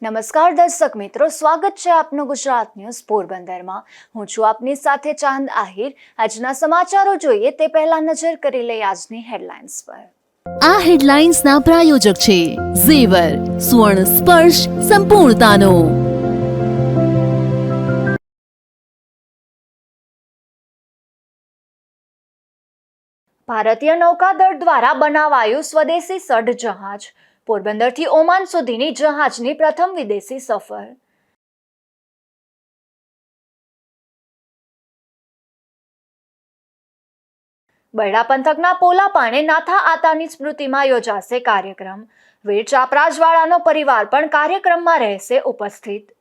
નમસ્કાર દર્શક મિત્રો, સ્વાગત છે આપનું ગુજરાત ન્યૂઝ પોરબંદરમાં। હું છું આપની સાથે ચાંદ આહિર। આજના સમાચારો જોઈએ તે પહેલા નજર કરી લઈએ આજની હેડલાઇન્સ પર। આ હેડલાઇન્સના પ્રાયોજક છે ઝેવર, સુવર્ણ સ્પર્શ સંપૂર્ણતાનો। ભારતીય નૌકાદળ દ્વારા બનાવાયું સ્વદેશી સઢ જહાજ। પોરબંદરથી ઓમાન સુધીની જહાજની પ્રથમ વિદેશી સફર। બરડા પંથકના પોલાપાણે નાથા આતાની સ્મૃતિમાં યોજાશે કાર્યક્રમ। વીર ચાપરાજવાળાનો પરિવાર પણ કાર્યક્રમમાં રહેશે ઉપસ્થિત।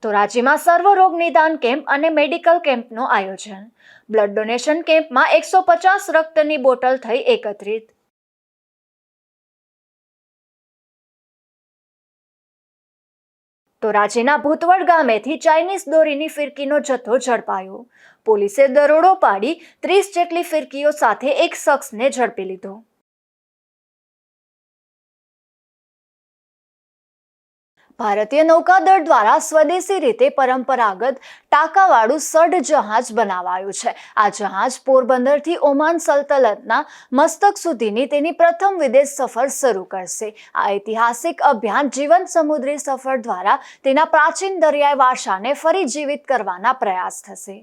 તો રાજ્યમાં સર્વરોગ નિદાન કેમ્પ અને મેડિકલ કેમ્પનું આયોજન। બ્લડ ડોનેશન કેમ્પમાં 150 રક્તની બોટલ થઈ એકત્રિત। તો રાજ્યના ભૂતવડ ગામેથી ચાઇનીઝ દોરીની ફિરકીનો જથ્થો ઝડપાયો। પોલીસે દરોડો પાડી 30 જેટલી ફિરકીઓ સાથે એક શખ્સને ઝડપી લીધો। ભારતીય નૌકાદળ દ્વારા સ્વદેશી રીતે પરંપરાગત ટાંકાવાળું સઢ જહાજ બનાવાયું છે। આ જહાજ પોરબંદરથી ઓમાન સલ્તનતના મસ્તક સુધીની તેની પ્રથમ વિદેશ સફર શરૂ કરશે। આ ઐતિહાસિક અભિયાન જીવંત સમુદ્રી સફર દ્વારા તેના પ્રાચીન દરિયાઈ વારસાને ફરી જીવિત કરવાના પ્રયાસ થશે।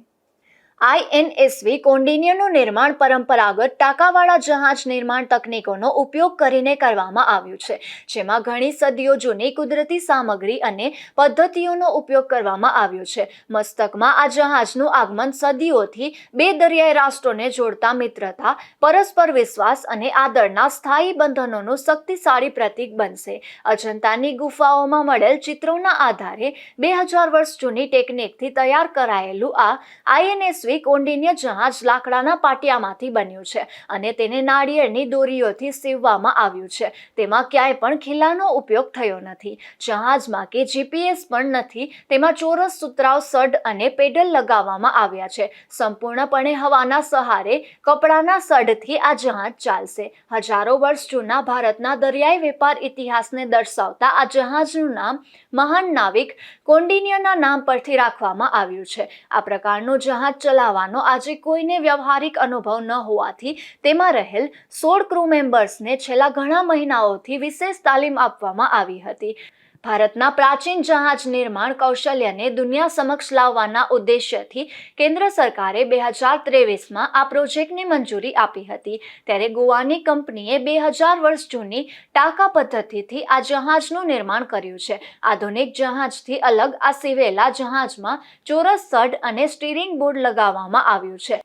INSV કૌંડિન્યનું નિર્માણ પરંપરાગત ટાંકાવાળા જહાજ નિર્માણ તકનીકોનો ઉપયોગ કરીને કરવામાં આવ્યું છે, જેમાં ઘણી સદીઓ જૂની કુદરતી સામગ્રી અને પદ્ધતિઓનો ઉપયોગ કરવામાં આવ્યો છે। મસ્તકમાં આ જહાજનું આગમન સદીઓથી બે દરિયાઈ રાષ્ટ્રોને જોડતા મિત્રતા, પરસ્પર વિશ્વાસ અને આદરના સ્થાયી બંધનોનું શક્તિશાળી પ્રતીક બનશે। અજંતાની ગુફાઓમાં મળેલ ચિત્રોના આધારે 2000 વર્ષ જૂની ટેકનિકથી તૈયાર કરાયેલું આ INSV કૌંડિન્ય જહાજ લાકડાના પાટિયામાંથી બન્યું છે અને તેને નાળિયેરની દોરીઓથી સીવવામાં આવ્યું છે। તેમાં ક્યાંય પણ ખીલાનો ઉપયોગ થયો નથી। જહાજમાં કે GPS પણ નથી। તેમાં ચોરસ સુતરાઉ સઢ અને પેડલ લગાવવામાં આવ્યા છે। સંપૂર્ણપણે હવાના સહારે કપડાના સઢથી આ જહાજ ચાલશે। હજારો વર્ષ જૂના ભારતના દરિયાઈ વેપાર ઇતિહાસને દર્શાવતા આ જહાજનું નામ મહાન નાવિક કૌંડિન્યના નામ પરથી રાખવામાં આવ્યું છે। આ પ્રકારનું જહાજ ચલાવવાનો આજે કોઈને વ્યવહારિક અનુભવ ન હોવાથી તેમાં રહેલ 16 ક્રૂ મેમ્બર્સને છેલ્લા ઘણા મહિનાઓથી વિશેષ તાલીમ આપવામાં આવી હતી। ભારતના પ્રાચીન જહાજ નિર્માણ કૌશલ્યને દુનિયા સમક્ષ લાવવાના ઉદ્દેશ્યથી કેન્દ્ર સરકારે 2023માં આ પ્રોજેક્ટને મંજૂરી આપી હતી। ત્યારે ગોવાની કંપનીએ 2000 વર્ષ જૂની ટાંકા પદ્ધતિથી આ જહાજનું નિર્માણ કર્યું છે। આધુનિક જહાજથી અલગ આ સીવેલા જહાજમાં ચોરસ સઢ અને સ્ટીરિંગ બોર્ડ લગાવવામાં આવ્યું છે।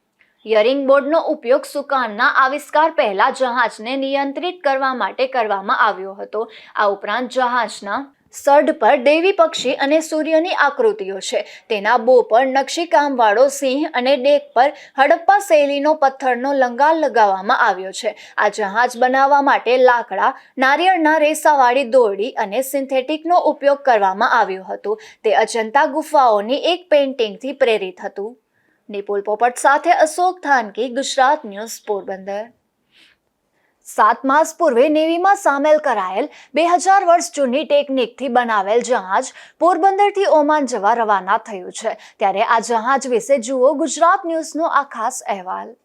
યરિંગ બોર્ડનો ઉપયોગ સુકાનના આવિષ્કાર પહેલા જહાજને નિયંત્રિત કરવા માટે કરવામાં આવ્યો હતો। આ ઉપરાંત જહાજના સઢ પર દેવી પક્ષી અને સૂર્યની આકૃતિઓ છે। તેના બો પર નકશીકામવાળો સિંહ અને ડેક પર હડપ્પા શૈલીનો પથ્થરનો લંગાર લગાવવામાં આવ્યો છે। આ જહાજ બનાવવા માટે લાકડા, નારિયેળના રેસાવાળી દોરડી અને સિન્થેટિકનો ઉપયોગ કરવામાં આવ્યો હતો। તે અજંતા ગુફાઓની એક પેઇન્ટિંગથી પ્રેરિત હતું। નિપુલ પોપટ સાથે અશોક થાનકી, ગુજરાત ન્યૂઝ પોરબંદર। 7 માસ પૂર્વે નેવીમાં સામેલ કરાયેલ 2000 વર્ષ જૂની ટેકનિકથી બનાવેલ જહાજ પોરબંદરથી ઓમાન જવા રવાના થયું છે। ત્યારે આ જહાજ વિશે જુઓ ગુજરાત ન્યૂઝનો આ ખાસ અહેવાલ।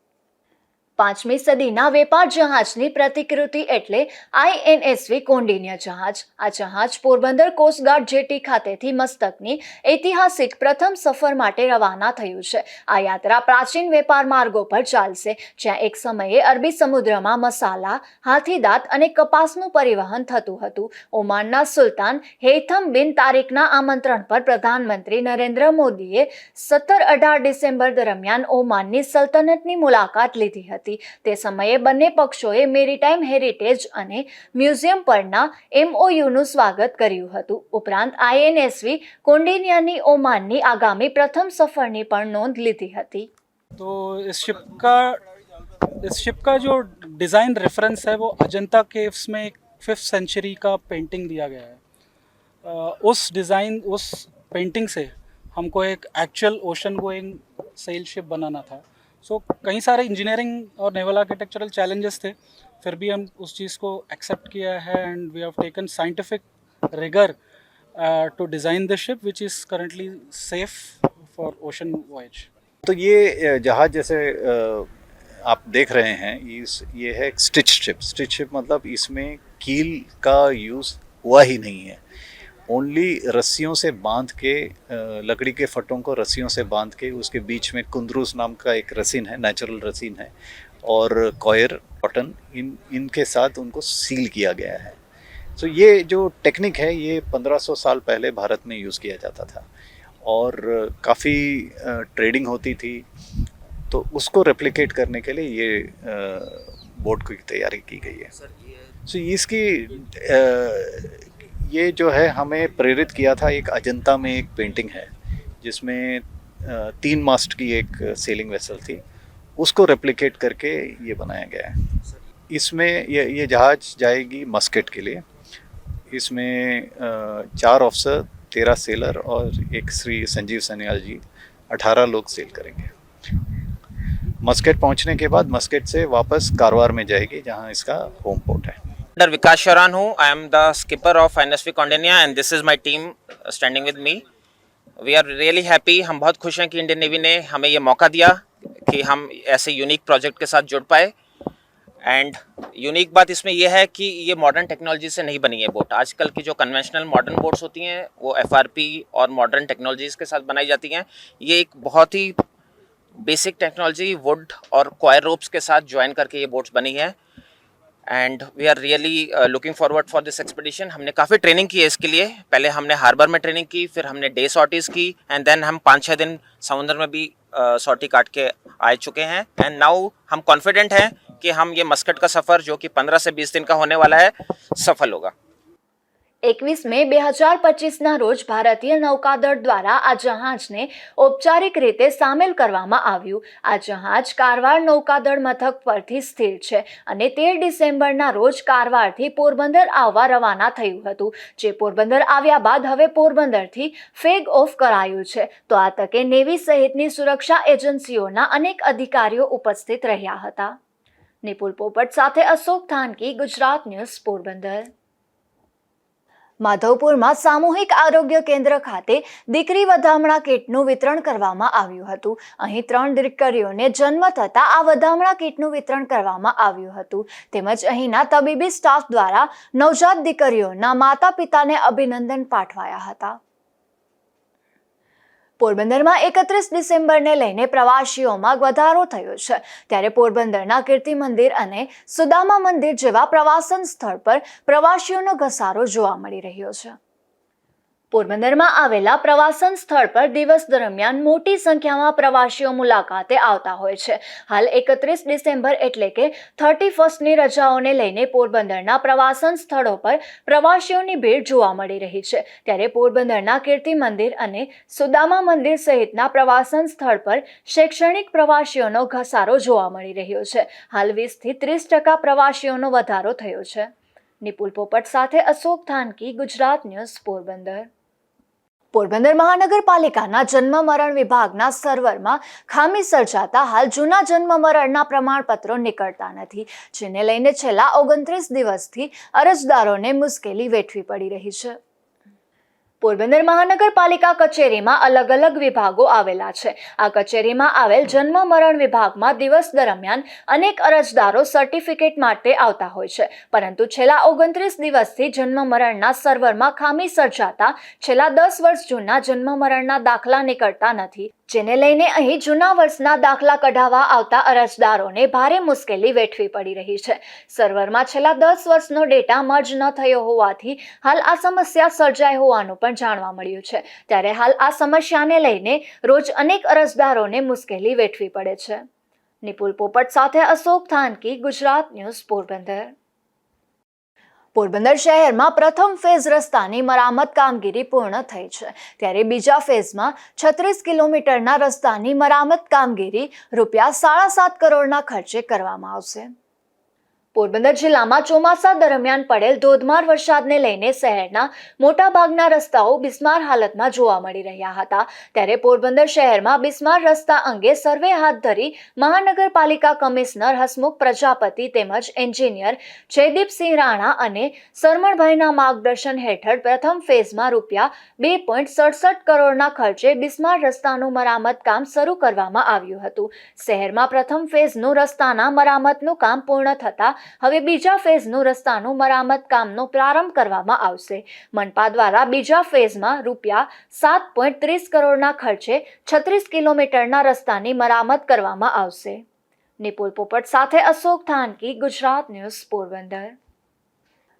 5મી સદીના વેપાર જહાજની પ્રતિકૃતિ એટલે INSV કૌંડિન્ય જહાજ। આ જહાજ પોરબંદર કોસ્ટગાર્ડ જેટી ખાતેથી મસ્તકની ઐતિહાસિક પ્રથમ સફર માટે રવાના થયું છે। આ યાત્રા પ્રાચીન વેપાર માર્ગો પર ચાલશે, જ્યાં એક સમયે અરબી સમુદ્રમાં મસાલા, હાથીદાંત અને કપાસનું પરિવહન થતું હતું। ઓમાનના સુલતાન હૈથમ બિન તારિકના આમંત્રણ પર પ્રધાનમંત્રી નરેન્દ્ર મોદીએ 17-18 ડિસેમ્બર દરમિયાન ઓમાનની સલ્તનતની મુલાકાત લીધી હતી। તે સમયે બંને પક્ષોએ મેરીટાઈમ હેરિટેજ અને મ્યુઝિયમ પરના MOUનું સ્વાગત કર્યું હતું। ઉપરાંત INSV કૌંડિન્યની ઓમાનની આગામી પ્રથમ સફરની પણ નોંધ લીધી હતી। तो इस शिप का जो डिज़ाइन रेफरेंस है वो अजंता केव्स में एक 5th सेंचुरी का पेंटिंग दिया गया है। उस पेंटिंग से हमको एक actual ocean going sail ship बनाना था। सो कई सारे इंजीनियरिंग और नेवल आर्किटेक्चरल चैलेंजेस थे, फिर भी हम उस चीज़ को एक्सेप्ट किया है and we have taken scientific rigour to design the ship which is currently safe for ocean voyage. तो ये जहाज जैसे आप देख रहे हैं, ये है स्टिच शिप। स्टिच शिप मतलब इसमें कील का यूज़ हुआ ही नहीं है। ओनली रस्सियों से बांध के, लकड़ी के फटों को रस्सियों से बांध के, उसके बीच में कुंद्रूस नाम का एक रसिन है, नेचुरल रसिन है, और कॉयर, कॉटन, इनके साथ उनको सील किया गया है। तो ये जो टेक्निक है ये 1500 साल पहले भारत में यूज़ किया जाता था और काफ़ी ट्रेडिंग होती थी, तो उसको रेप्लिकेट करने के लिए ये बोट की तैयारी की गई है। सो इसकी ये जो है हमें प्रेरित किया था, एक अजंता में एक पेंटिंग है जिसमें 3 मास्ट की एक सेलिंग वेसल थी, उसको रेप्लिकेट करके ये बनाया गया है। इसमें ये जहाज़ जाएगी मस्कट के लिए। इसमें 4 ऑफिसर, 13 सेलर और एक श्री संजीव सन्याल जी, 18 लोग सेल करेंगे। मस्कट पहुंचने के बाद मस्कट से वापस कारवार में जाएगी जहां इसका होम पोर्ट है। विकास शौरान हूँ। I am the skipper of NSV Kaundinya and this is my team standing with me. We are really happy. हम बहुत खुश हैं कि इंडियन नेवी ने हमें ये मौका दिया कि हम ऐसे यूनिक प्रोजेक्ट के साथ जुड़ पाए। एंड यूनिक बात इसमें यह है कि ये मॉडर्न टेक्नोलॉजी से नहीं बनी है बोट। आजकल की जो कन्वेंशनल मॉडर्न बोट्स होती हैं वो एफआरपी और मॉडर्न टेक्नोलॉजीज़ के साथ बनाई जाती हैं। ये एक बहुत ही बेसिक टेक्नोलॉजी वुड और क्वायर रोप्स के साथ ज्वाइन करके ये बोट्स बनी है। And we are really looking forward for this expedition. हमने काफ़ी ट्रेनिंग की है इसके लिए। पहले हमने हार्बर में ट्रेनिंग की, फिर हमने डे सॉर्टीज़ की, एंड देन हम 5-6 दिन समुद्र में भी सॉर्टी काट के आ चुके हैं। एंड नाउ हम कॉन्फिडेंट हैं कि हम ये मस्कट का सफ़र जो कि 15 से 20 दिन का होने वाला है सफल होगा। 21 મે 2025ના રોજ ભારતીય નૌકાદળ દ્વારા આ જહાજને ઔપચારિક રીતે સામેલ કરવામાં આવ્યું. આ જહાજ કારવાર નૌકાદળ મથક પરથી સ્થિર છે અને 13 ડિસેમ્બરના રોજ કારવારથી પોરબંદર આવવા રવાના થયું હતું, જે પોરબંદર આવ્યા બાદ હવે પોરબંદરથી ફ્લેગ ઓફ કરાયું છે. તો આ તકે નેવી સહિતની સુરક્ષા એજન્સીઓના અનેક અધિકારીઓ ઉપસ્થિત રહ્યા હતા. નિપુલ પોપટ સાથે અશોક થાનકી, ગુજરાત ન્યૂઝ, પોરબંદર. માધવપુરમાં સામૂહિક આરોગ્ય કેન્દ્ર ખાતે દીકરી વધામણા કીટનું વિતરણ કરવામાં આવ્યું હતું. અહીં 3 દીકરીઓને જન્મ થતાં આ વધામણા કીટનું વિતરણ કરવામાં આવ્યું હતું. તેમજ અહીંના તબીબી સ્ટાફ દ્વારા નવજાત દીકરીઓના માતા પિતાને અભિનંદન પાઠવાયા હતા. પોરબંદરમાં 31 ડિસેમ્બરને લઈને પ્રવાસીઓમાં વધારો થયો છે, ત્યારે પોરબંદરના કીર્તિ મંદિર અને સુદામા મંદિર જેવા પ્રવાસન સ્થળ પર પ્રવાસીઓનો ઘસારો જોવા મળી રહ્યો છે. પોરબંદરમાં આવેલા પ્રવાસન સ્થળ પર દિવસ દરમિયાન મોટી સંખ્યામાં પ્રવાસીઓ મુલાકાતે આવતા હોય છે. હાલ 31 ડિસેમ્બર એટલે કે 31ની રજાઓને લઈને પોરબંદરના પ્રવાસન સ્થળો પર પ્રવાસીઓની ભીડ જોવા મળી રહી છે. ત્યારે પોરબંદરના કીર્તિ મંદિર અને સુદામા મંદિર સહિતના પ્રવાસન સ્થળ પર શૈક્ષણિક પ્રવાસીઓનો ઘસારો જોવા મળી રહ્યો છે. હાલ 20થી 30% પ્રવાસીઓનો વધારો થયો છે. નિપુલ પોપટ સાથે અશોક થાનકી, ગુજરાત ન્યૂઝ, પોરબંદર. પોરબંદર મહાનગરપાલિકાના જન્મ મરણ વિભાગના સર્વરમાં ખામી સર્જાતા હાલ જૂના જન્મ મરણના પ્રમાણપત્રો નીકળતા નથી, જેને લઈને છેલ્લા 29 દિવસથી અરજદારોને મુશ્કેલી વેઠવી પડી રહી છે. પોરબંદર મહાનગરપાલિકા કચેરીમાં અલગ અલગ વિભાગો આવેલા છે. આ કચેરીમાં આવેલ જન્મ મરણ વિભાગમાં દિવસ દરમિયાન અનેક અરજદારો સર્ટિફિકેટ માટે આવતા હોય છે, પરંતુ છેલ્લા 29 દિવસથી જન્મ મરણના સર્વરમાં ખામી સર્જાતા છેલ્લા 10 વર્ષ જૂના જન્મ મરણના દાખલા નીકળતા નથી, જેને લઈને અહીં જૂના વર્ષના દાખલા કઢાવવા આવતા અરજદારોને ભારે મુશ્કેલી વેઠવી પડી રહી છે. સર્વરમાં છેલ્લા 10 વર્ષનો ડેટા મર્જ ન થયો હોવાથી હાલ આ સમસ્યા સર્જાઈ હોવાનું પણ જાણવા મળ્યું છે. ત્યારે હાલ આ સમસ્યાને લઈને રોજ અનેક અરજદારોને મુશ્કેલી વેઠવી પડે છે. નિપુલ પોપટ સાથે અશોક થાનકી, ગુજરાત ન્યૂઝ, પોરબંદર. પોરબંદર શહેરમાં પ્રથમ ફેઝ રસ્તાની મરામત કામગીરી પૂર્ણ થઈ છે, ત્યારે બીજા ફેઝમાં 36 કિલોમીટરના રસ્તાની મરામત કામગીરી રૂપિયા 7.5 કરોડના ખર્ચે કરવામાં આવશે. પોરબંદર જિલ્લામાં ચોમાસા દરમિયાન પડેલ ધોધમાર વરસાદને લઈને શહેરના મોટાભાગના રસ્તાઓ બિસ્માર હાલતમાં જોવા મળી રહ્યા હતા. ત્યારે પોરબંદર શહેરમાં બિસ્માર રસ્તા અંગે સર્વે હાથ ધરી મહાનગરપાલિકા કમિશનર હસમુખ પ્રજાપતિ તેમજ એન્જિનિયર જયદીપસિંહ રાણા અને સરમણભાઈના માર્ગદર્શન હેઠળ પ્રથમ ફેઝમાં ₹2.67 કરોડના ખર્ચે બિસ્માર રસ્તાનું મરામત કામ શરૂ કરવામાં આવ્યું હતું. શહેરમાં પ્રથમ ફેઝનું રસ્તાના મરામતનું કામ પૂર્ણ થતાં હવે બીજા ફેઝનું રસ્તાનું મરામત કામનો પ્રારંભ કરવામાં આવશે. મનપા દ્વારા બીજા ફેઝમાં ₹7.30 કરોડના ખર્ચે 36 કિલોમીટરના રસ્તાની મરામત કરવામાં આવશે. નિપુલ પોપટ સાથે અશોક થાનકી, ગુજરાત ન્યૂઝ, પોરબંદર.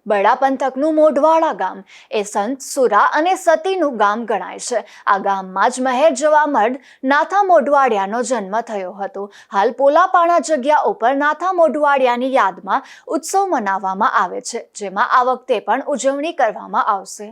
બરડા પંથકનું મોઢવાડા ગામ એ સંત સુરા અને સતીનું ગામ ગણાય છે. આ ગામમાં જ મહેર જવામર્દ નાથા મોઢવાડિયાનો જન્મ થયો હતો. હાલ પોલાપાણા જગ્યા ઉપર નાથા મોઢવાડિયાની યાદમાં ઉત્સવ મનાવવામાં આવે છે, જેમાં આ વખતે પણ ઉજવણી કરવામાં આવશે.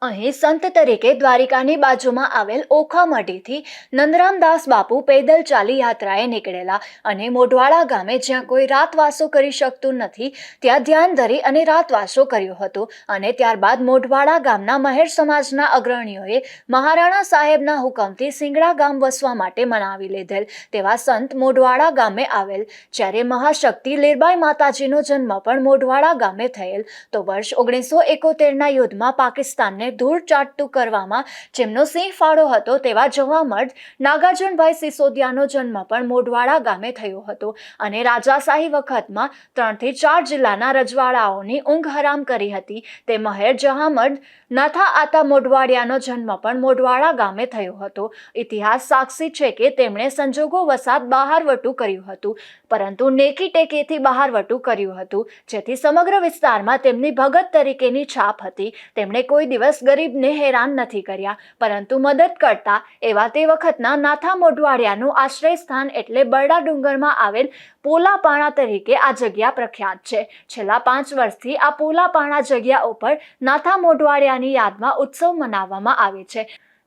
અહીં સંત તરીકે દ્વારિકાની બાજુમાં આવેલ ઓખામઢીથી નંદરામદાસ બાપુ પેદલ ચાલી યાત્રાએ નીકળેલા અને મોઢવાડા ગામે જ્યાં કોઈ રાતવાસો કરી શકતું નથી ત્યાં ધ્યાન ધરી અને રાતવાસો કર્યો હતો. અને ત્યારબાદ મોઢવાડા ગામના મહેર સમાજના અગ્રણીઓએ મહારાણા સાહેબના હુકમથી સિંગડા ગામ વસવા માટે મનાવી લીધેલ તેવા સંત મોઢવાડા ગામે આવેલ. જ્યારે મહાશક્તિ લીરબાઈ માતાજીનો જન્મ પણ મોઢવાડા ગામે થયેલ તો વર્ષ 1971ના યુદ્ધમાં પાકિસ્તાનને ધૂળ ચાટતું કરવામાં જેમનો સિંહ ફાળો હતો તેવા જવામર્દ નાગાર્જુનભાઈ સિસોદિયાનો જન્મ પણ મોઢવાડા ગામે થયો હતો. અને રાજાશાહી વખતમાં 3 થી 4 જિલ્લાના રજવાડાઓની ઊંઘ હરામ કરી હતી તે મહેર જહામર્દ નાથા આતા મોઢવાડિયાનો જન્મ પણ મોઢવાડા ગામે થયો હતો. ઇતિહાસ સાક્ષી છે કે તેમણે સંજોગો વસાત બહારવટું કર્યું હતું, પરંતુ નેકી ટેકેથી બહારવટું કર્યું હતું, જેથી સમગ્ર વિસ્તારમાં તેમની ભગત તરીકેની છાપ હતી. તેમણે કોઈ દિવસ ગરીબને હેરાન નથી કર્યા, પરંતુ મદદ કરતા એવા તે વખતના નાથા મોઢવાડિયાનું આશ્રય સ્થાન એટલે બરડા ડુંગરમાં આવેલ પોલાપાણા તરીકે આ જગ્યા પ્રખ્યાત છે. છેલ્લા 5 વર્ષથી આ પોલાપાણા જગ્યા ઉપર નાથા મોઢવાડિયાની યાદમાં ઉત્સવ મનાવવામાં આવે છે,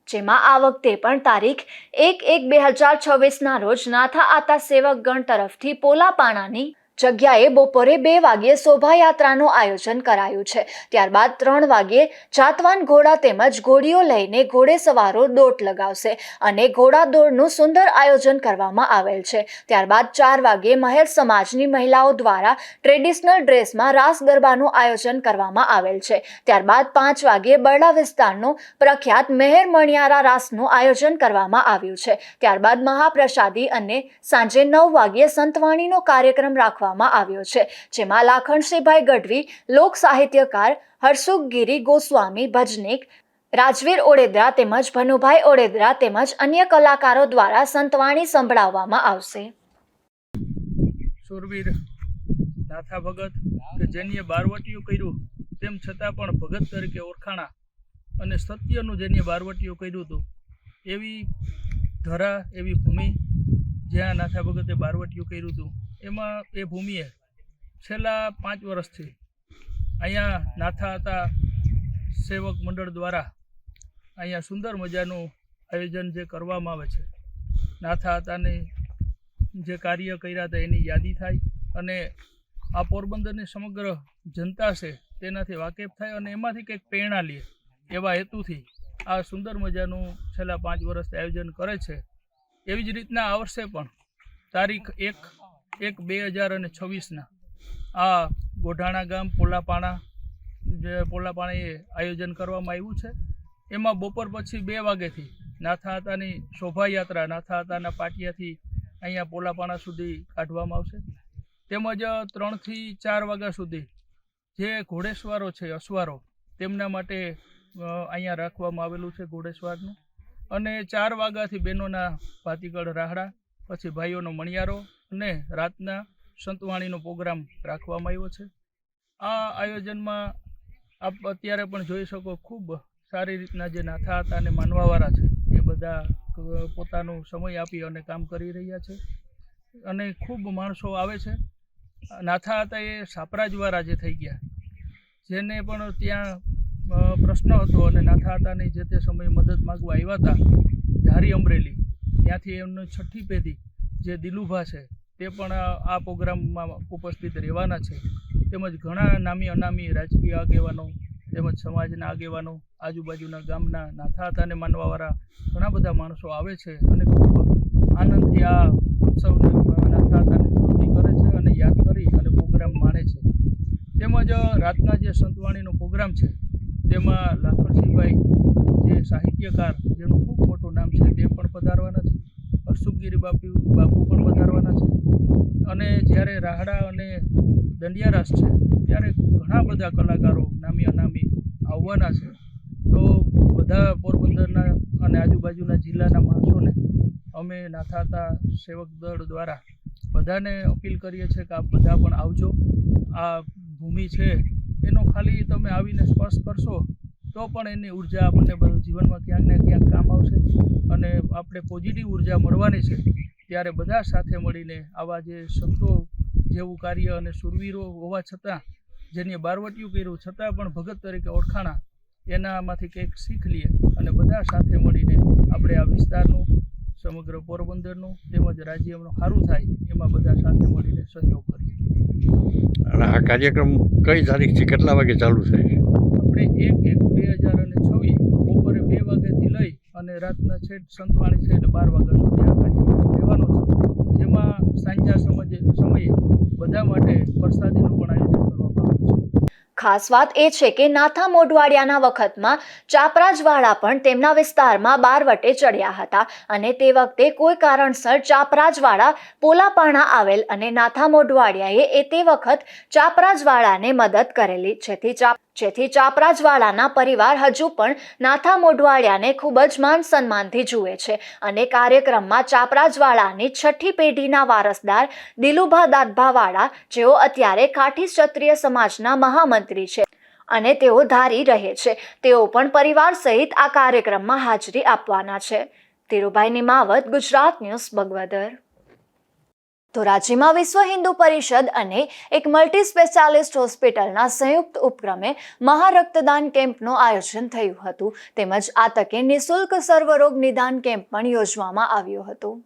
જેમાં આ વખતે પણ તારીખ 1/1/2026ના રોજ નાથા આતા સેવકગણ તરફથી પોલાપાણાની જગ્યાએ બપોરે 2 વાગ્યે શોભાયાત્રાનું આયોજન કરાયું છે. ત્યારબાદ 3 વાગ્યે જાતવાન ઘોડા તેમજ ઘોડીઓ લઈને ઘોડેસવારો દોટ લગાવશે અને ઘોડા દોડનું સુંદર આયોજન કરવામાં આવેલ છે. ત્યારબાદ 4 વાગ્યે મહેર સમાજની મહિલાઓ દ્વારા ટ્રેડિશનલ ડ્રેસમાં રાસ ગરબાનું આયોજન કરવામાં આવેલ છે. ત્યારબાદ 5 વાગ્યે બરડા વિસ્તારનું પ્રખ્યાત મહેર મણિયારા રાસનું આયોજન કરવામાં આવ્યું છે. ત્યારબાદ મહાપ્રસાદી અને સાંજે 9 વાગ્યે સંતવાણીનો કાર્યક્રમ રાખવામાં આવ્યો છે, જેમાં લાખણસિંહભાઈ ગઢવી, લોક સાહિત્યકાર હરસુખગીરી ગોસ્વામી, ભજનીક રાજવીર ઓડેદરા તેમજ ભનુભાઈ ઓડેદરા તેમજ અન્ય કલાકારો દ્વારા સંતવાણી સંભળાવવામાં આવશે. સુરવીર નાથા ભગત કે જેને બારવટીયું કર્યું તેમ છતાં પણ ભગત તરીકે ઓળખાણા અને સત્યનું જેને બારવટીયું કર્યું હતું એવી ધરા, એવી ભૂમિ જ્યાં નાથા ભગતે બારવટીયું કર્યું હતું એમાં એ ભૂમિએ છેલ્લા 5 વર્ષથી અહીંયા નાથા હતા સેવક મંડળ દ્વારા અહીંયા સુંદર મજાનું આયોજન જે કરવામાં આવે છે, નાથા હતાને જે કાર્ય કર્યા હતા એની યાદી થાય અને આ પોરબંદરની સમગ્ર જનતા છે તેનાથી વાકેફ થાય અને એમાંથી કંઈક પ્રેરણા લે એવા હેતુથી આ સુંદર મજાનું છેલ્લા 5 વર્ષથી આયોજન કરે છે. એવી જ રીતના આ વર્ષે પણ તારીખ 1/1/2026ના આ ગોઢાણા ગામ પોલાપાણાએ આયોજન કરવામાં આવ્યું છે. એમાં બપોર પછી 2 વાગ્યાથી નાથા હતાની શોભાયાત્રા નાથા હતાના પાટિયાથી અહીંયા પોલાપાણા સુધી કાઢવામાં આવશે. તેમજ 3 થી 4 વાગ્યા સુધી જે ઘોડેસવારો છે, અસવારો, તેમના માટે અહીંયા રાખવામાં આવેલું છે ઘોડેસવારનું. અને 4 વાગ્યાથી બહેનોના ભાતીગળ રાહડા, પછી ભાઈઓનો મણિયારો અને રાતના સંતવાણીનો પ્રોગ્રામ રાખવામાં આવ્યો છે. આ આયોજનમાં આપ અત્યારે પણ જોઈ શકો ખૂબ સારી રીતના જે નાથા હતા અને માનવાવાળા છે એ બધા પોતાનો સમય આપી અને કામ કરી રહ્યા છે અને ખૂબ માણસો આવે છે. નાથા હતા એ સાપરાજવાળા જે થઈ ગયા, જેને પણ ત્યાં પ્રશ્ન હતો અને નાથા હતાની જે તે સમયે મદદ માગવા આવ્યા હતા ધારી અમરેલી, ત્યાંથી એમની 6ઠ્ઠી પેઢી જે દિલુભા છે તે પણ આ પ્રોગ્રામમાં ઉપસ્થિત રહેવાના છે. તેમજ ઘણા નામી અનામી રાજકીય આગેવાનો તેમજ સમાજના આગેવાનો, આજુબાજુના ગામના નાથાતાને માનવાવાળા ઘણા બધા માણસો આવે છે અને ખૂબ આનંદથી આ ઉત્સવને નાથાતાની સ્તુતિ કરે છે અને યાદ કરી અને પ્રોગ્રામ માણે છે. તેમજ રાતના જે સંતવાણીનો પ્રોગ્રામ છે તેમાં લાખણસિંહભાઈ જે સાહિત્યકાર જેનું ખૂબ મોટું નામ છે તે પણ પધારવાના છે. હર્ષુખગીરી બાપુ પણ પધારવાના છે. અને જ્યારે રાહડા અને દંડિયા રાસ છે ત્યારે ઘણા બધા કલાકારો નામી અનામી આવવાના છે. તો બધા પોરબંદરના અને આજુબાજુના જિલ્લાના માણસોને અમે નાથાતા સેવક દળ દ્વારા બધાને અપીલ કરીએ છીએ કે આપ બધા પણ આવજો. આ ભૂમિ છે એનો ખાલી તમે આવીને સ્પર્શ કરશો તો પણ એની ઉર્જા આપણને બધું જીવનમાં ક્યાંક ને ક્યાંક કામ આવશે અને આપણે પોઝિટિવ ઉર્જા મળવાની છે. ત્યારે બધા સાથે મળીને આવા જે સંતો જેવું કાર્ય અને શૂરવીરો હોવા છતાં જેને બારવટિયું કર્યું છતાં પણ ભગત તરીકે ઓળખાણા, એનામાંથી કંઈક શીખ લઈએ અને બધા સાથે મળીને આપણે આ વિસ્તારનું, સમગ્ર પોરબંદરનું તેમજ રાજ્યનું સારું થાય એમાં બધા સાથે મળીને સહયોગ કરીએ. અને આ કાર્યક્રમ કઈ તારીખથી કેટલા વાગે ચાલુ થાય છે? આપણે 1/1/2026 બપોરે 2 વાગ્યાથી લઈ અને રાતના છેક સંતવાણી છે એટલે 12 વાગ્યા સુધી આ કાર્યક્રમ રહેવાનો છે. જેમાં સાંજના સમયે બધા માટે પ્રસાદીનું પણ આયોજન કરવામાં આવ્યું છે. ખાસ વાત એ છે કે નાથા મોઢવાડિયાના વખતમાં ચાપરાજવાળા પણ તેમના વિસ્તારમાં બારવટે ચડ્યા હતા અને તે વખતે કોઈ કારણસર ચાપરાજવાળા પોલાપાણા આવેલ અને નાથા મોઢવાડિયાએ તે વખત ચાપરાજવાળાને મદદ કરેલી, જેથી ચાપરાજવાળાના પરિવાર હજુ પણ નાથા મોઢવાડિયાને ખૂબ જ માન સન્માનથી જુએ છે. અને કાર્યક્રમમાં ચાપરાજવાળાની 6ઠ્ઠી પેઢીના વારસદાર દિલુભા દાદભાવાળા, જેઓ અત્યારે કાઠી ક્ષત્રિય સમાજના મહામંત્રી છે અને તેઓ ધારી રહે છે, તેઓ પણ પરિવાર સહિત આ કાર્યક્રમમાં હાજરી આપવાના છે. ધીરુભાઈ નિમાવત, ગુજરાત ન્યૂઝ, બગવદર. ધોરાજીમાં વિશ્વ હિન્દુ પરિષદ અને એક મલ્ટી સ્પેશિયાલિસ્ટ હોસ્પિટલના સંયુક્ત ઉપક્રમે મહારક્તદાન કેમ્પનું આયોજન થયું હતું. તેમજ આ તકે નિઃશુલ્ક સર્વરોગ નિદાન કેમ્પ પણ યોજવામાં આવ્યો હતો.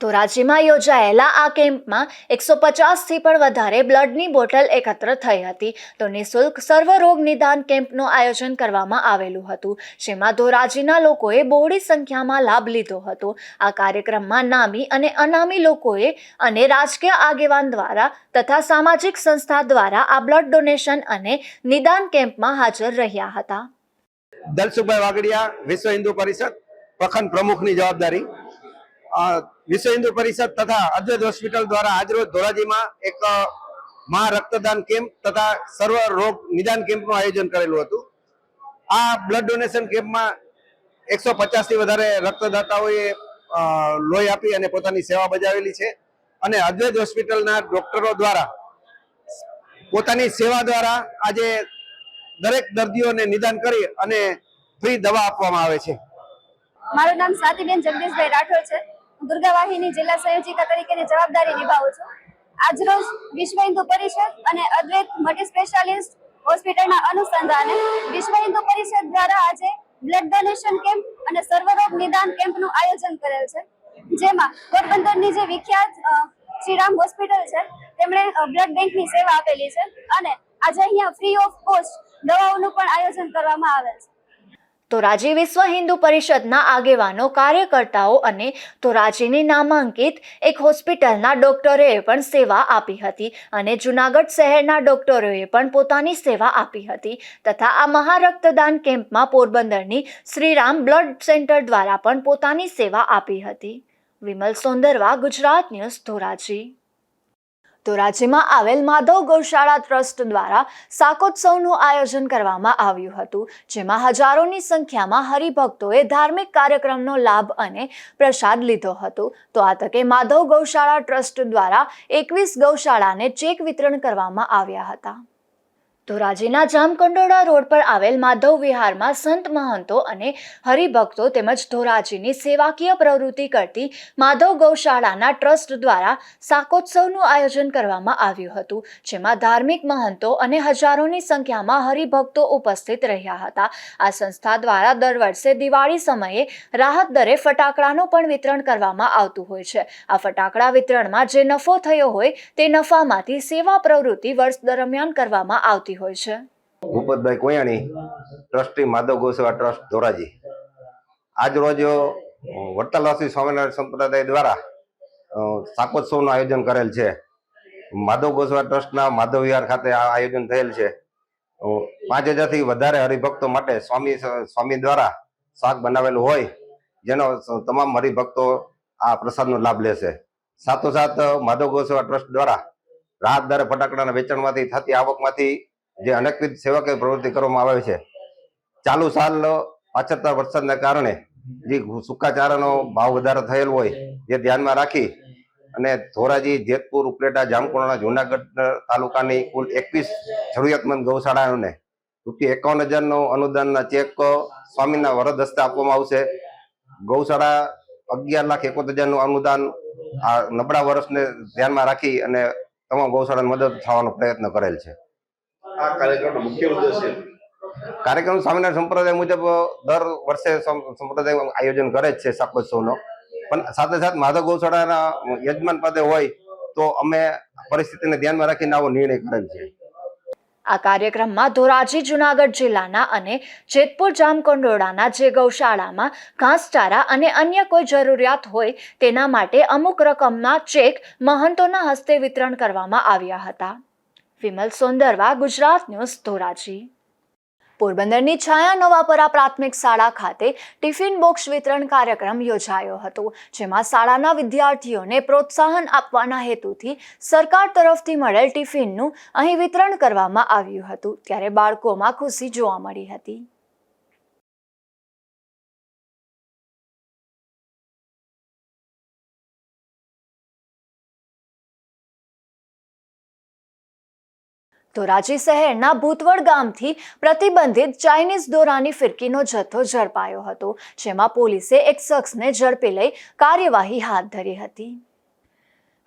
ધોરાજીમાં યોજાયેલા આ કેમ્પમાં 150થી પણ વધારે બ્લડની બોટલ એકત્ર થઈ હતી. તો નિઃશુલ્ક સર્વરોગ નિદાન કેમ્પનું આયોજન કરવામાં આવેલું હતું, જેમાં ધોરાજીના લોકોએ બહોળી સંખ્યામાં લાભ લીધો હતો. આ કાર્યક્રમમાં નામી અને અનામી લોકોએ અને રાજકીય આગેવાન દ્વારા તથા સામાજિક સંસ્થા દ્વારા આ બ્લડ ડોનેશન અને નિદાન કેમ્પમાં હાજર રહ્યા હતા. દલસુખભાઈ વાગડિયા, વિશ્વ હિન્દુ પરિષદ પ્રખંડ પ્રમુખની જવાબદારી. વિશ્વ હિન્દુ પરિષદ તથા અદ્વૈત હોસ્પિટલ દ્વારા આજરોજ ધોરાજીમાં એક મહા રક્તદાન કેમ્પ તથા સર્વ રોગ નિદાન કેમ્પનું આયોજન કરેલું હતું. આ બ્લડ ડોનેશન કેમ્પમાં 150 થી વધારે રક્તદાતાઓએ લોહી આપી અને પોતાની સેવા બજાવેલી છે. અને અદ્વૈત હોસ્પિટલના ડોક્ટરો દ્વારા પોતાની સેવા દ્વારા આજે દરેક દર્દીઓને નિદાન કરી અને ફ્રી દવા આપવામાં આવે છે. મારું નામ સ્વાતિબેન જગદીશભાઈ રાઠોડ છે. હું દુર્ગાવાહિની જિલ્લા સંયોજિકા તરીકેની જવાબદારી નિભાવું છું. આજરોજ વિશ્વ હિન્દુ પરિષદ અને અદ્વૈત મલ્ટી સ્પેશિયાલિસ્ટ હોસ્પિટલના અનુસંધાને વિશ્વ હિન્દુ પરિષદ દ્વારા આજે બ્લડ ડોનેશન કેમ્પ અને સર્વરોગ નિદાન કેમ્પનું આયોજન કરેલ છે. જેમાં પોરબંદરની જે વિખ્યાત શ્રીરામ હોસ્પિટલ છે તેમણે બ્લડ બેંકની સેવા આપેલી છે અને આજે અહીંયા ફ્રી ઓફ કોસ્ટ દવાઓનું પણ આયોજન કરવામાં આવેલ છે. ધોરાજી વિશ્વ હિન્દુ પરિષદના આગેવાનો, કાર્યકર્તાઓ અને ધોરાજીની નામાંકિત એક હોસ્પિટલના ડોક્ટરોએ પણ સેવા આપી હતી અને જૂનાગઢ શહેરના ડોક્ટરોએ પણ પોતાની સેવા આપી હતી. તથા આ મહારક્તદાન કેમ્પમાં પોરબંદરની શ્રીરામ બ્લડ સેન્ટર દ્વારા પણ પોતાની સેવા આપી હતી. વિમલ સોંદરવા, ગુજરાત ન્યૂઝ, ધોરાજી. ધોરાજીમાં આવેલ માધવ ગૌશાળા ટ્રસ્ટ દ્વારા શાકોત્સવનું આયોજન કરવામાં આવ્યું હતું, જેમાં હજારોની સંખ્યામાં હરિભક્તોએ ધાર્મિક કાર્યક્રમનો લાભ અને પ્રસાદ લીધો હતો. તો આ તકે માધવ ગૌશાળા ટ્રસ્ટ દ્વારા 21 ગૌશાળાને ચેક વિતરણ કરવામાં આવ્યા હતા. ધોરાજીના જામકંડોળા રોડ પર આવેલ માધવ વિહારમાં સંત મહંતો અને હરિભક્તો તેમજ ધોરાજીની સેવાકીય પ્રવૃત્તિ કરતી માધવ ગૌશાળાના ટ્રસ્ટ દ્વારા શાકોત્સવનું આયોજન કરવામાં આવ્યું હતું, જેમાં ધાર્મિક મહંતો અને હજારોની સંખ્યામાં હરિભક્તો ઉપસ્થિત રહ્યા હતા. આ સંસ્થા દ્વારા દર વર્ષે દિવાળી સમયે રાહત દરે ફટાકડાનું પણ વિતરણ કરવામાં આવતું હોય છે. આ ફટાકડા વિતરણમાં જે નફો થયો હોય તે નફામાંથી સેવા પ્રવૃત્તિ વર્ષ દરમિયાન કરવામાં આવતી હોય છે. Bhupatbhai Koyani, trustee Madhav ગૌસેવા trust Dhoraji. આજ રોજ વડતાલવાસી સ્વામિનારાયણ સંપ્રદાય દ્વારા શાકોત્સવનું આયોજન કરેલ છે. માધવ ગૌસેવા ટ્રસ્ટના માધવ વિહાર ખાતે આ આયોજન થયેલ છે. 5000થી વધારે હરિભક્તો માટે સ્વામી દ્વારા શાક બનાવેલું હોય, જેનો તમામ હરિભક્તો આ પ્રસાદનો લાભ લેશે. સાથોસાથ માધવ ગૌસેવા ટ્રસ્ટ દ્વારા રાહત દરે ફટાકડાના વેચાણમાંથી થતી આવકમાંથી જે અનેકવિધ સેવાકીય પ્રવૃત્તિ કરવામાં આવે છે. ચાલુ સાલ પાછળતા વરસાદને કારણે જે સુકાચારાનો ભાવ વધારો થયેલ હોય, જે ધ્યાનમાં રાખી અને ધોરાજી, જેતપુર, ઉપલેટા, જામકંડોળા, જૂનાગઢ તાલુકાની કુલ 21 જરૂરિયાતમંદ ગૌશાળાઓને ₹51,000નો અનુદાનના ચેક સ્વામીના વરદ હસ્તે આપવામાં આવશે. ગૌશાળા 11,71,000નું અનુદાન આ નબળા વર્ષને ધ્યાનમાં રાખી અને તમામ ગૌશાળાને મદદ થવાનો પ્રયત્ન કરેલ છે. આ કાર્યક્રમનો મુખ્ય ઉદ્દેશ્ય કાર્યક્રમ સ્વામિનારાયણ સંપ્રદાય મુજબ દર વર્ષે સંપ્રદાય આયોજન કરે જ છે શાકોત્સવનો, પણ સાથે સાથે માધવ ગૌશાળાના યજમાન પદે હોય તો અમે પરિસ્થિતિને ધ્યાનમાં રાખીને આવો નિર્ણય કરેલ છે. આ કાર્યક્રમમાં ધોરાજી જૂનાગઢ જિલ્લાના અને જેતપુર જામકંડોળાના જે ગૌશાળામાં ઘાસચારા અને અન્ય કોઈ જરૂરિયાત હોય તેના માટે અમુક રકમના ચેક મહંતોના હસ્તે વિતરણ કરવામાં આવ્યા હતા. વિમલ સોંદરવા, ગુજરાત ન્યૂઝ, ધોરાજી. પોરબંદરની છાયા નવાપરા પ્રાથમિક શાળા ખાતે ટિફિન બોક્સ વિતરણ કાર્યક્રમ યોજાયો હતો, જેમાં શાળાના વિદ્યાર્થીઓને પ્રોત્સાહન આપવાના હેતુથી સરકાર તરફથી મળેલ ટિફિનનું અહીં વિતરણ કરવામાં આવ્યું હતું, ત્યારે બાળકોમાં ખુશી જોવા મળી હતી. ધોરાજી શહેરના ભૂતવડ ગામથી પ્રતિબંધિત ચાઇનીઝ દોરાની ફિરકીનો જથ્થો ઝડપાયો હતો, જેમાં પોલીસે એક શખ્સને ઝડપી લઈ કાર્યવાહી હાથ ધરી હતી.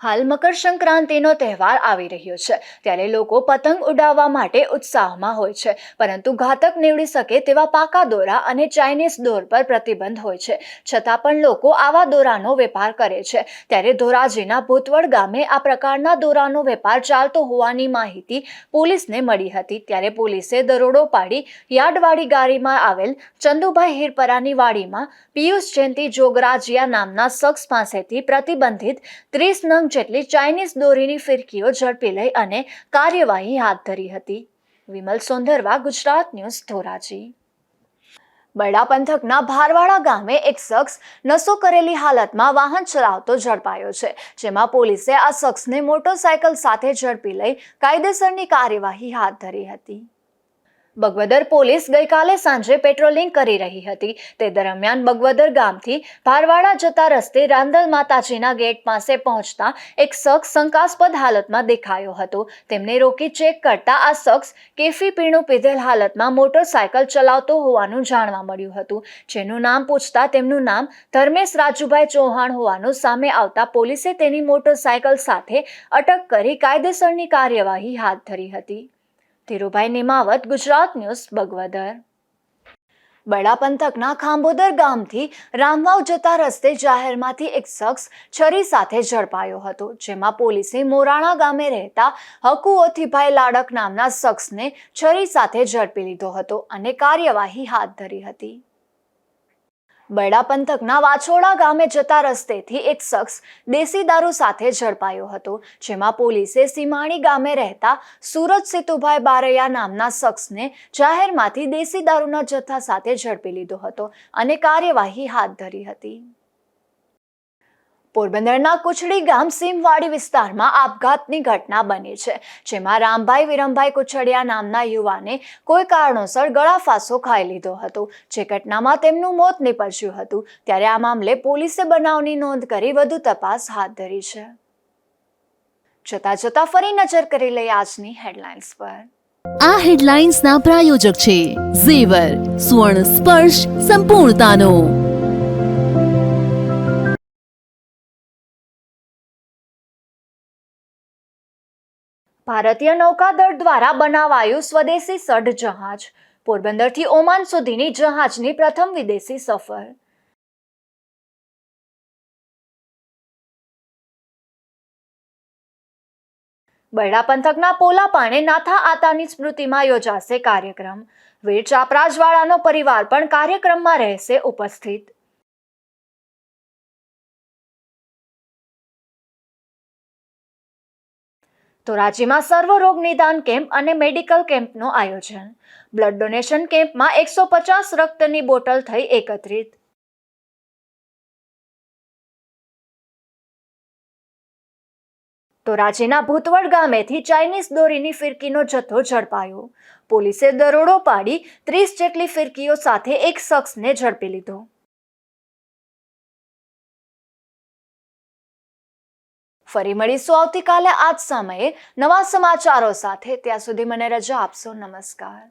હાલ મકર સંક્રાંતિનો તહેવાર આવી રહ્યો છે, ત્યારે લોકો પતંગ ઉડાવવા માટે ઉત્સાહમાં હોય છે, પરંતુ ઘાતક નીવડી શકે તેવા પાકા દોરા અને ચાઇનીઝ દોર પર પ્રતિબંધ હોય છે, છતાં પણ લોકો આવા દોરાનો વેપાર કરે છે. ત્યારે ધોરાજીના ભૂતવડ ગામે આ પ્રકારના દોરાનો વેપાર ચાલતો હોવાની માહિતી પોલીસને મળી હતી, ત્યારે પોલીસે દરોડો પાડી યાર્ડવાડી ગાડીમાં આવેલ ચંદુભાઈ હિરપરાની વાડીમાં પિયુષ જયંતિ જોગરાજીયા નામના શખ્સ પાસેથી પ્રતિબંધિત 30 નંગ જેટલી ચાઇનીઝ દોરીની ફિરકીઓ ઝડપી લઈ અને કાર્યવાહી હાથ ધરી હતી. વિમલ સોંદરવા, ગુજરાત ન્યૂઝ, ધોરાજી. બરડા પંથકના ભારવાડા ગામે એક શખ્સ નશો કરેલી હાલતમાં વાહન ચલાવતો ઝડપાયો છે, જેમાં પોલીસે આ શખ્સને મોટરસાયકલ સાથે ઝડપી લઈ કાયદેસરની કાર્યવાહી હાથ ધરી હતી. બગવદર પોલીસ ગઈકાલે સાંજે પેટ્રોલિંગ કરી રહી હતી, તે દરમિયાન બગવદર ગામથી ભારવાડા જતા રસ્તે રાંદલ માતાજીના ગેટ પાસે પહોંચતા એક શખ્સ શંકાસ્પદ હાલતમાં દેખાયો હતો. તેમને રોકી ચેક કરતા આ શખ્સ કેફી પીણું પીધેલ હાલતમાં મોટરસાયકલ ચલાવતો હોવાનું જાણવા મળ્યું હતું, જેનું નામ પૂછતા તેમનું નામ ધર્મેશ રાજુભાઈ ચૌહાણ હોવાનું સામે આવતા પોલીસે તેની મોટરસાયકલ સાથે અટક કરી કાયદેસરની કાર્યવાહી હાથ ધરી હતી. ધીરુભાઈ નિમાવત, ગુજરાત ન્યૂઝ, બગવદર. બરડા પંથકના ખાંભોદર ગામથી રામવાવ જતા રસ્તે જાહેરમાંથી એક શખ્સ છરી સાથે ઝડપાયો હતો, જેમાં પોલીસે મોરાણા ગામે રહેતા હકુ ઓથીભાઈ લાડક નામના શખ્સને છરી સાથે ઝડપી લીધો હતો અને કાર્યવાહી હાથ ધરી હતી. બરડા પંથકના વાછોડા ગામે જતા રસ્તેથી એક શખ્સ દેશી દારૂ સાથે ઝડપાયો હતો, જેમાં પોલીસે સીમાણી ગામે રહેતા સુરજ સિતુભાઈ બારૈયા નામના શખ્સને જાહેરમાંથી દેશી દારૂના જથ્થા સાથે ઝડપી લીધો હતો અને કાર્યવાહી હાથ ધરી હતી. પોરબંદરના કુચડી ગામ સીમવાડી વિસ્તારમાં આપઘાતની ઘટના બની છે, જેમાં રામભાઈ વિરમભાઈ કુચડિયા નામના યુવાને કોઈ કારણોસર ગળાફાંસો ખાઈ લીધો હતો, જે ઘટનામાં તેમનું મોત નીપજ્યું હતું. ત્યારે આ મામલે પોલીસે બનાવની નોંધ કરી વધુ તપાસ હાથ ધરી છે. જતા ફરી નજર કરી લઈએ આજની હેડલાઇન્સ પર. આ હેડલાઇન્સના પ્રાયોજક છે ઝેવર, સુવર્ણ સ્પર્શ સંપૂર્ણતાનો. ભારતીય નૌકાદળ દ્વારા બનાવાયું સ્વદેશી સઢ જહાજ. પોરબંદરથી ઓમાન સુધીની જહાજની પ્રથમ વિદેશી સફર. બરડા પંથકના પોલાપાણે નાથા આતાની સ્મૃતિમાં યોજાશે કાર્યક્રમ. વીર ચાપરાજવાળાનો પરિવાર પણ કાર્યક્રમમાં રહેશે ઉપસ્થિત. ધોરાજીમાં સર્વરોગ નિદાન કેમ્પ અને મેડિકલ કેમ્પનું આયોજન. બ્લડ ડોનેશન કેમ્પમાં 150 રક્તની બોટલ થઈ એકત્રિત. ધોરાજીના ભૂતવડ ગામેથી ચાઇનીઝ દોરીની ફિરકીનો જથ્થો ઝડપાયો. પોલીસે દરોડો પાડી 30 જેટલી ફિરકીઓ સાથે એક શખ્સને ઝડપી લીધો. ફરી મળીશું આવતીકાલે આ જ સમયે નવા સમાચારો સાથે. ત્યાં સુધી મને રજા આપશો. નમસ્કાર.